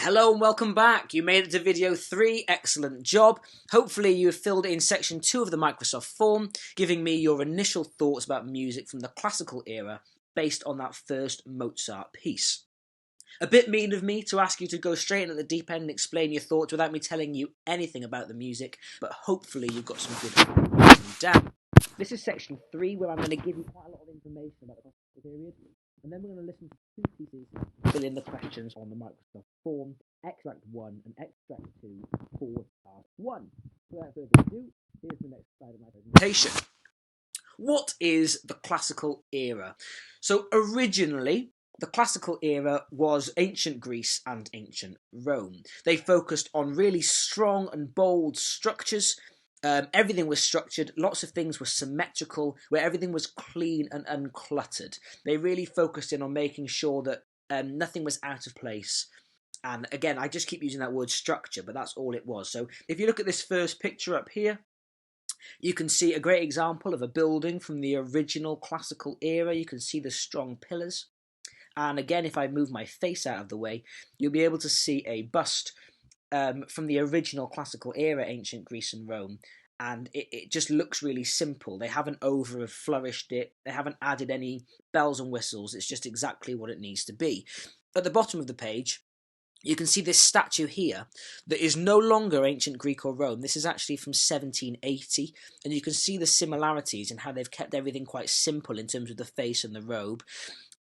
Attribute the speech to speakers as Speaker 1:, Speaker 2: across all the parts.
Speaker 1: Hello and welcome back. You made it to video 3. Excellent job. Hopefully you have filled in section 2 of the Microsoft form, giving me your initial thoughts about music from the classical era based on that first Mozart piece. A bit mean of me to ask you to go straight in at the deep end and explain your thoughts without me telling you anything about the music, but hopefully you've got some good ideas down. This is section 3 where I'm going to give you quite a lot of information about the classical period. And then we're going to listen to 2 pieces and fill in the questions on the Microsoft form, Extract 1 and Extract 2 for Task 1. Without further ado, here's the next slide of my presentation. What is the classical era? So originally, the classical era was ancient Greece and ancient Rome. They focused on really strong and bold structures. Everything was structured, lots of things were symmetrical, where everything was clean and uncluttered. They really focused in on making sure that nothing was out of place. And again, I just keep using that word structure, but that's all it was. So if you look at this first picture up here, you can see a great example of a building from the original classical era. You can see the strong pillars. And again, if I move my face out of the way, you'll be able to see a bust from the original classical era, ancient Greece and Rome, and it just looks really simple. They haven't over-flourished it, they haven't added any bells and whistles, it's just exactly what it needs to be. At the bottom of the page, you can see this statue here that is no longer ancient Greek or Rome. This is actually from 1780, and you can see the similarities in how they've kept everything quite simple in terms of the face and the robe.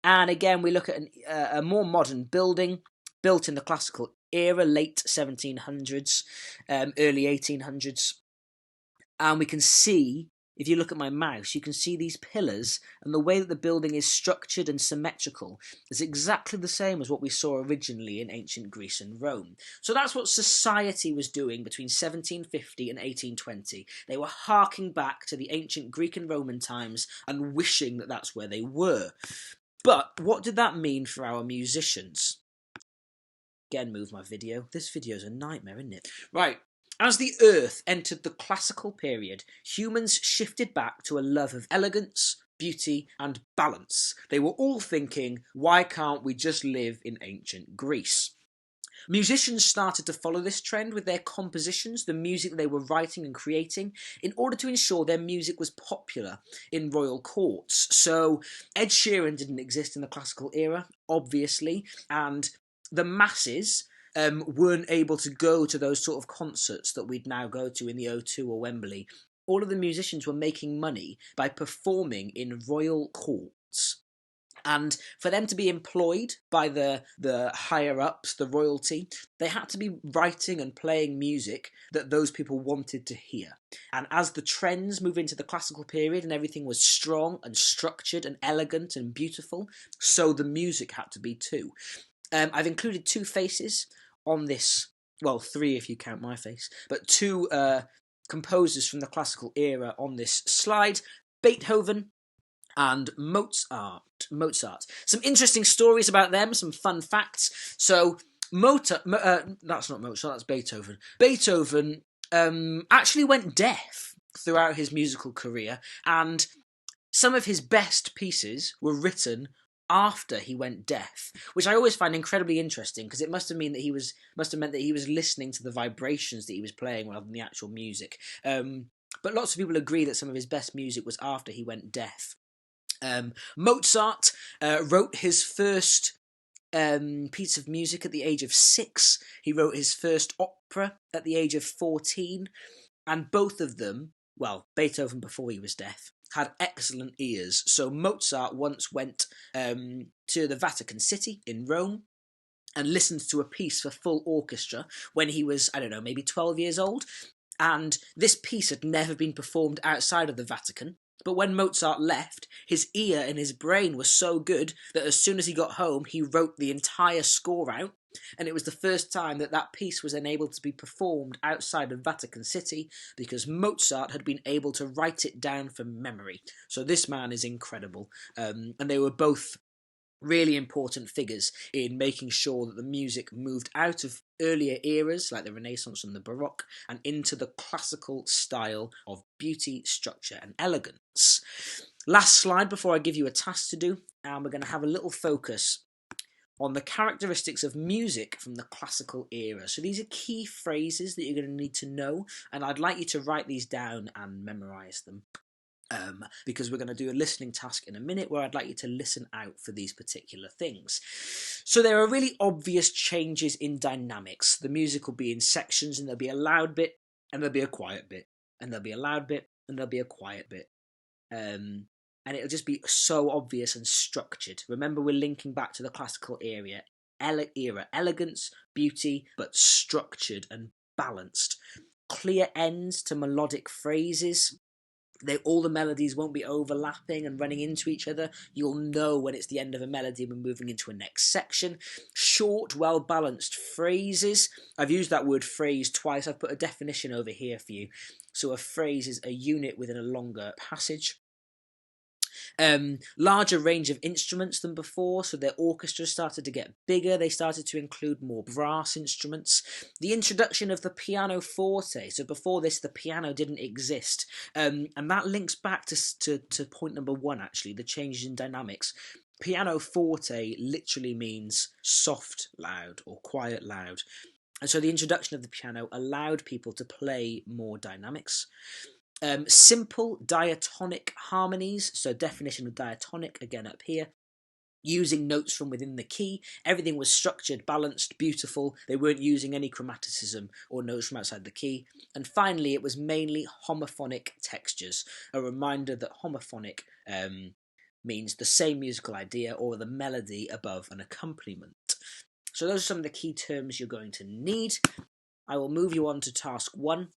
Speaker 1: And again, we look at a more modern building, built in the classical era, late 1700s, early 1800s. And we can see, if you look at my mouse, you can see these pillars and the way that the building is structured and symmetrical is exactly the same as what we saw originally in ancient Greece and Rome. So that's what society was doing between 1750 and 1820. They were harking back to the ancient Greek and Roman times and wishing that that's where they were. But what did that mean for our musicians? Again, move my video. This video's a nightmare, isn't it? Right. As the Earth entered the classical period, humans shifted back to a love of elegance, beauty, and balance. They were all thinking, why can't we just live in ancient Greece? Musicians started to follow this trend with their compositions, the music they were writing and creating, in order to ensure their music was popular in royal courts. So Ed Sheeran didn't exist in the classical era, obviously, and the masses weren't able to go to those sort of concerts that we'd now go to in the O2 or Wembley. All of the musicians were making money by performing in royal courts. And for them to be employed by the higher-ups, the royalty, they had to be writing and playing music that those people wanted to hear. And as the trends move into the classical period and everything was strong and structured and elegant and beautiful, so the music had to be too. I've included 2 faces on this, well, 3 if you count my face, but 2 composers from the classical era on this slide, Beethoven and Mozart. Some interesting stories about them, some fun facts. So, that's not Mozart, that's Beethoven. Beethoven actually went deaf throughout his musical career, and some of his best pieces were written after he went deaf, which I always find incredibly interesting because it must have meant that he was listening to the vibrations that he was playing rather than the actual music. But lots of people agree that some of his best music was after he went deaf. Mozart wrote his first piece of music at the age of 6. He wrote his first opera at the age of 14. And both of them, well, Beethoven before he was deaf, had excellent ears. So Mozart once went to the Vatican City in Rome and listened to a piece for full orchestra when he was, I don't know, maybe 12 years old. And this piece had never been performed outside of the Vatican. But when Mozart left, his ear and his brain were so good that as soon as he got home, he wrote the entire score out. And it was the first time that that piece was then able to be performed outside of Vatican City because Mozart had been able to write it down from memory. So this man is incredible. And they were both really important figures in making sure that the music moved out of earlier eras like the Renaissance and the Baroque and into the classical style of beauty, structure and elegance. Last slide before I give you a task to do, and we're going to have a little focus on the characteristics of music from the classical era. So these are key phrases that you're going to need to know, and I'd like you to write these down and memorise them. Because we're going to do a listening task in a minute where I'd like you to listen out for these particular things. So there are really obvious changes in dynamics. The music will be in sections, and there'll be a loud bit, and there'll be a quiet bit, and there'll be a loud bit, and there'll be a quiet bit. And it'll just be so obvious and structured. Remember, we're linking back to the classical era. Elegance, beauty, but structured and balanced. Clear ends to melodic phrases. All the melodies won't be overlapping and running into each other. You'll know when it's the end of a melody and we're moving into a next section. Short, well-balanced phrases. I've used that word phrase twice. I've put a definition over here for you. So a phrase is a unit within a longer passage. Larger range of instruments than before, so their orchestras started to get bigger. They started to include more brass instruments. The introduction of the pianoforte. So before this, the piano didn't exist, and that links back to point number 1. Actually, the changes in dynamics. Pianoforte literally means soft loud or quiet loud, and so the introduction of the piano allowed people to play more dynamics. Simple diatonic harmonies, so definition of diatonic again up here, using notes from within the key. Everything was structured, balanced, beautiful. They weren't using any chromaticism or notes from outside the key. And finally, it was mainly homophonic textures, a reminder that homophonic means the same musical idea or the melody above an accompaniment. So those are some of the key terms you're going to need. I will move you on to task 1.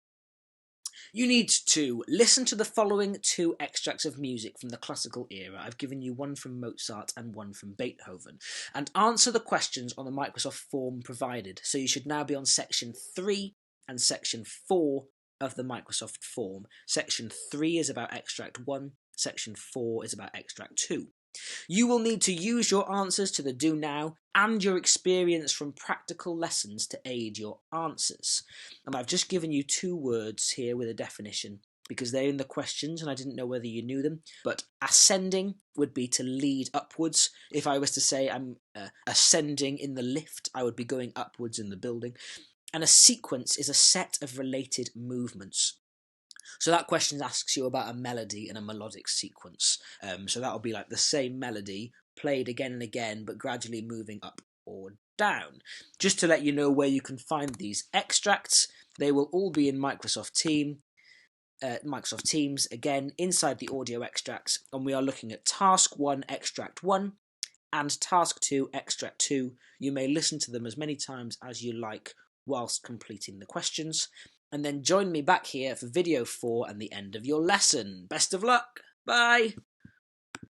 Speaker 1: You need to listen to the following 2 extracts of music from the classical era. I've given you one from Mozart and one from Beethoven. And answer the questions on the Microsoft form provided. So you should now be on section 3 and section 4 of the Microsoft form. Section 3 is about extract 1. Section 4 is about extract 2. You will need to use your answers to the do now and your experience from practical lessons to aid your answers. And I've just given you 2 words here with a definition because they're in the questions and I didn't know whether you knew them. But ascending would be to lead upwards. If I was to say I'm ascending in the lift, I would be going upwards in the building. And a sequence is a set of related movements. So that question asks you about a melody and a melodic sequence. So that'll be like the same melody played again and again, but gradually moving up or down. Just to let you know where you can find these extracts, they will all be in Microsoft Teams, again, inside the audio extracts, and we are looking at Task 1, Extract 1, and Task 2, Extract 2. You may listen to them as many times as you like whilst completing the questions. And then join me back here for video 4 and the end of your lesson. Best of luck. Bye.